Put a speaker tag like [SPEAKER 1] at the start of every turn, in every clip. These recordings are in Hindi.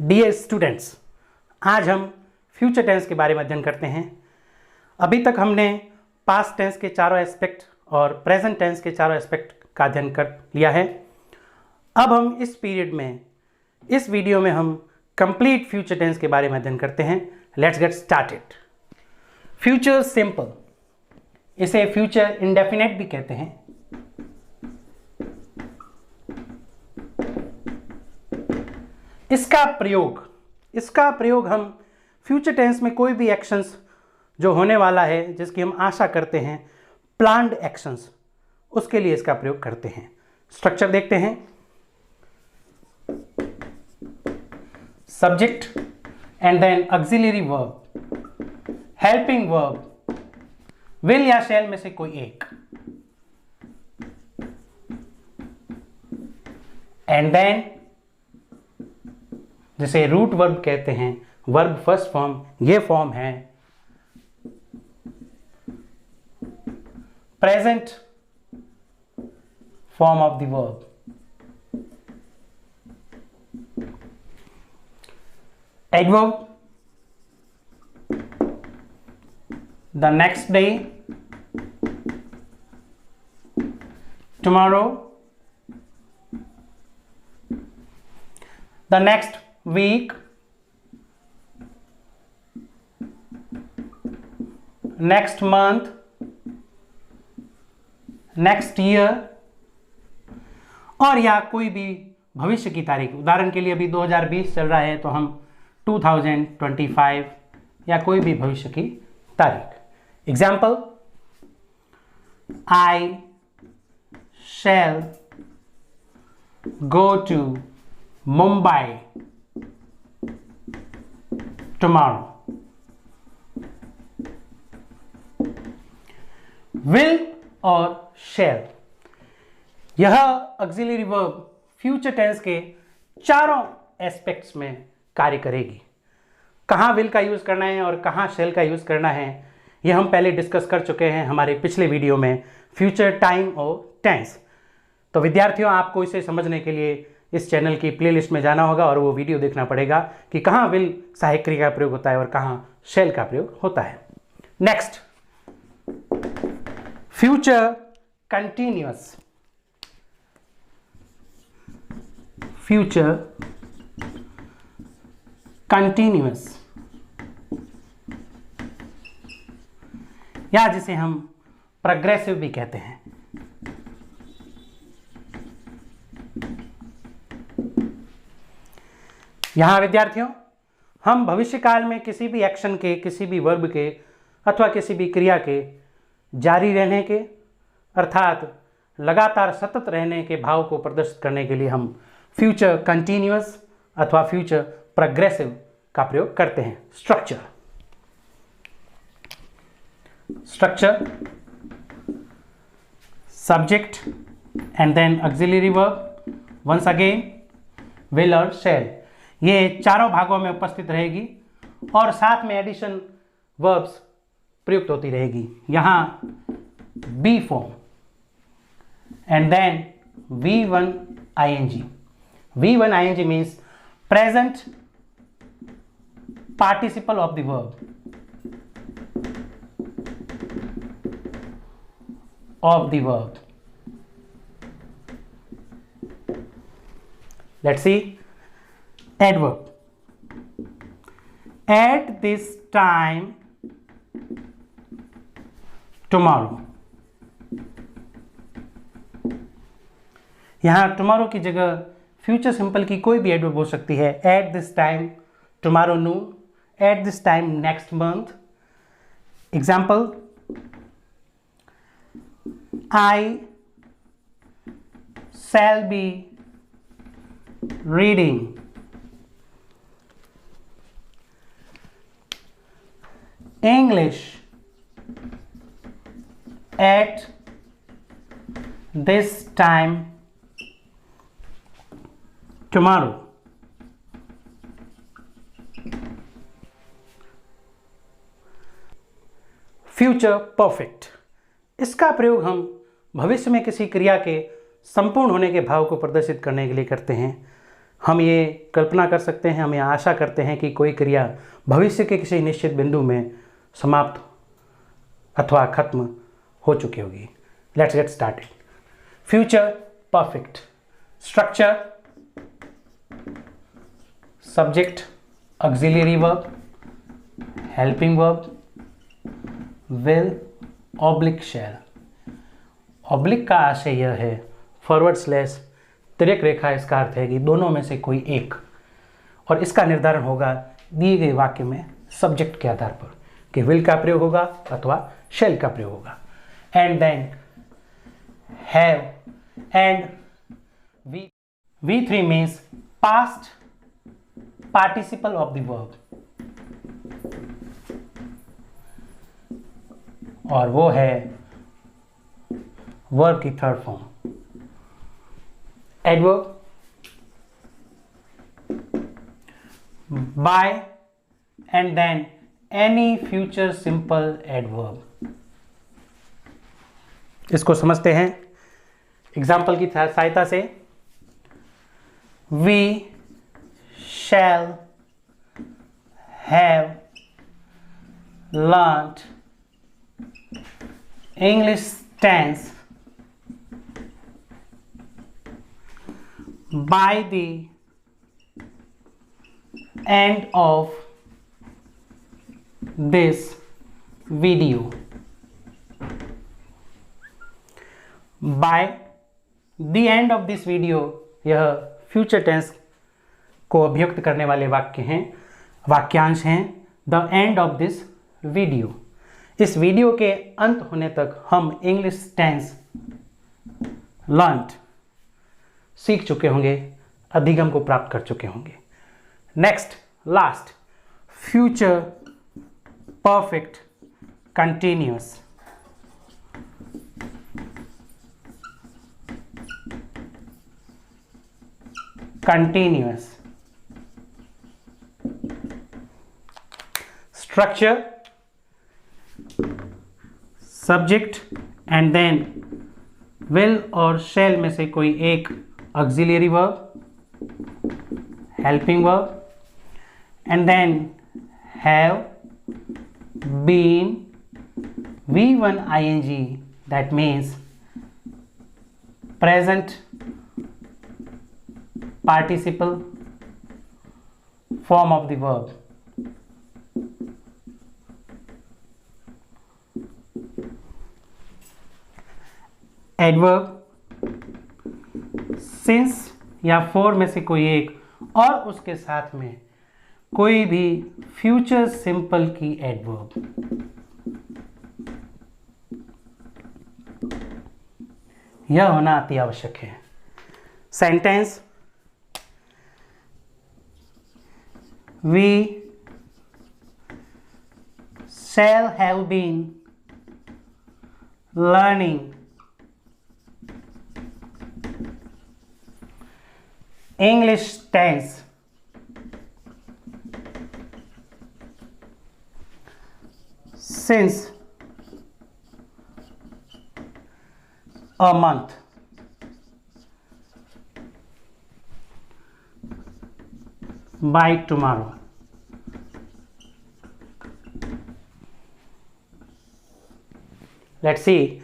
[SPEAKER 1] डियर स्टूडेंट्स, आज हम फ्यूचर टेंस के बारे में अध्ययन करते हैं। अभी तक हमने पास्ट टेंस के चारों एस्पेक्ट और प्रेजेंट टेंस के चारों एस्पेक्ट का अध्ययन कर लिया है। अब हम इस पीरियड में, इस वीडियो में हम कंप्लीट फ्यूचर टेंस के बारे में अध्ययन करते हैं। Let's get started. Future simple, इसे फ्यूचर इंडेफिनेट भी कहते हैं। इसका प्रयोग हम फ्यूचर टेंस में कोई भी एक्शंस जो होने वाला है, जिसकी हम आशा करते हैं, प्लान्ड एक्शंस, उसके लिए इसका प्रयोग करते हैं। स्ट्रक्चर देखते हैं। Subject and then auxiliary verb, helping verb, will या शैल में से कोई एक, एंड देन जिसे रूट वर्ब कहते हैं, वर्ब फर्स्ट फॉर्म, ये फॉर्म है present form of the verb. Adverb, the next day, tomorrow, the next week, next month, next year, और या कोई भी भविष्य की तारीख। उदाहरण के लिए अभी 2020 चल रहा है तो हम 2025 या कोई भी भविष्य की तारीख। Example, I shall go to Mumbai tomorrow. Will और shall, यह ऑक्सिलरी वर्ब फ्यूचर टेंस के चारों एस्पेक्ट्स में कार्य करेगी। कहाँ विल का यूज करना है और कहाँ shall का यूज करना है, यह हम पहले डिस्कस कर चुके हैं हमारे पिछले वीडियो में, फ्यूचर टाइम और टेंस। तो विद्यार्थियों, आपको इसे समझने के लिए इस चैनल की प्लेलिस्ट में जाना होगा और वो वीडियो देखना पड़ेगा कि कहाँ विल सहायक क्रिया का प्रयोग होता है और कहाँ शैल का प्रयोग होता है। Next, future continuous. Future continuous, या जिसे हम प्रोग्रेसिव भी कहते हैं। यहां विद्यार्थियों, हम भविष्यकाल में किसी भी एक्शन के, किसी भी वर्ब के अथवा किसी भी क्रिया के जारी रहने के, अर्थात लगातार सतत रहने के भाव को प्रदर्शित करने के लिए हम फ्यूचर कंटिन्यूअस अथवा फ्यूचर प्रोग्रेसिव का प्रयोग करते हैं। Structure, subject and then auxiliary verb, once again will और शैल, ये चारों भागों में उपस्थित रहेगी और साथ में एडिशन वर्ब्स प्रयुक्त होती रहेगी। यहां B form and then V1 ing। V1 ing means present participle of the verb, Let's see. Adverb, at this time tomorrow। यहां टुमारो की जगह फ्यूचर सिंपल की कोई भी एडवर्ब हो सकती है। At this time tomorrow Noon, at this time next month. Example, I shall be reading English at this time tomorrow। Future perfect, इसका प्रयोग हम भविष्य में किसी क्रिया के संपूर्ण होने के भाव को प्रदर्शित करने के लिए करते हैं। हम ये कल्पना कर सकते हैं, हम ये आशा करते हैं कि कोई क्रिया भविष्य के किसी निश्चित बिंदु में समाप्त अथवा खत्म हो चुकी होगी। Let's get started. Future perfect. Structure subject, auxiliary verb, helping verb, will, oblique shall. Oblique का आशय यह है, फॉरवर्ड स्लैश तिर्यक रेखा, इसका अर्थ है कि दोनों में से कोई एक, और इसका निर्धारण होगा दिए गए वाक्य में सब्जेक्ट के आधार पर कि विल का प्रयोग होगा अथवा शैल का प्रयोग होगा। And then have and V3 means past participle of the verb, और वो है वर्ब की third form. Adverb by and then any future simple adverb। इसको समझते हैं एग्जाम्पल की सहायता से। We shall have learnt English tense by the end of this video। by the end of this video यह फ्यूचर टेंस को अभिव्यक्त करने वाले वाक्य हैं, वाक्यांश हैं। The end of this video, इस वीडियो के अंत होने तक हम इंग्लिश टेंस लर्न्ड सीख चुके होंगे, अधिगम को प्राप्त कर चुके होंगे। Next last, future perfect continuous. Continuous structure subject and then will और शैल में से कोई एक auxiliary verb, helping verb, and then have been V1 ing, that means present participle form of the verb। Adverb since या फॉर में से कोई एक और उसके साथ में कोई भी फ्यूचर सिंपल की एडवर्ब। यह होना अति आवश्यक है। Sentence we shall have been learning English tense since a month। By tomorrow। Let's see,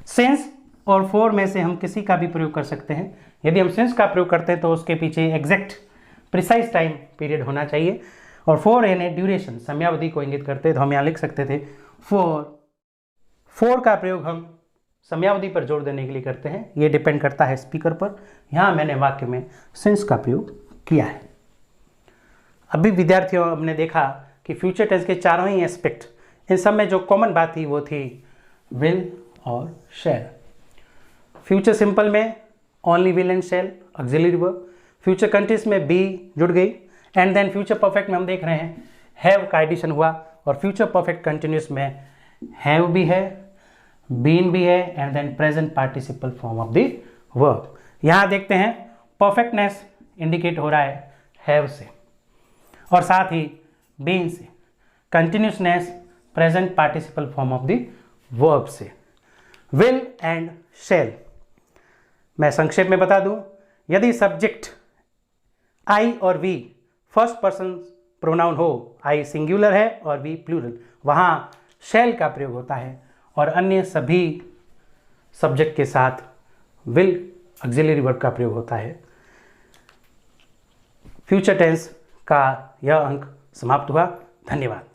[SPEAKER 1] since और फॉर में से हम किसी का भी प्रयोग कर सकते हैं। यदि हम सिंस का प्रयोग करते हैं तो उसके पीछे एग्जैक्ट प्रिसाइज टाइम पीरियड होना चाहिए, और फॉर यानी ड्यूरेशन, समयावधि को इंगित करते हैं, तो हम यहाँ लिख सकते थे फॉर का प्रयोग हम समयावधि पर जोर देने के लिए करते हैं। ये डिपेंड करता है स्पीकर पर। यहाँ मैंने वाक्य में सिंस का प्रयोग किया है। अभी विद्यार्थियों, हमने देखा कि फ्यूचर टेंस के चारों ही एस्पेक्ट, इन सब में जो कॉमन बात थी वो थी विल और शैल। फ्यूचर सिंपल में only will and shell auxiliary verb, future continuous में बी जुड़ गई, एंड देन फ्यूचर परफेक्ट में हम देख रहे हैं हैव का एडिशन हुआ, और फ्यूचर परफेक्ट कंटिन्यूअस में हैव भी है, बीन भी है, and then present participle form of the verb. यहाँ देखते हैं परफेक्टनेस इंडिकेट हो रहा है हैव से, और साथ ही बीन से, continuousness present participle form of the verb से। विल एंड शैल मैं संक्षेप में बता दूं, यदि सब्जेक्ट आई और वी फर्स्ट पर्सन प्रोनाउन हो, आई सिंगुलर है और वी प्लूरल, वहाँ शैल का प्रयोग होता है, और अन्य सभी सब्जेक्ट के साथ विल ऑक्सिलरी वर्ब का प्रयोग होता है। फ्यूचर टेंस का यह अंक समाप्त हुआ। धन्यवाद।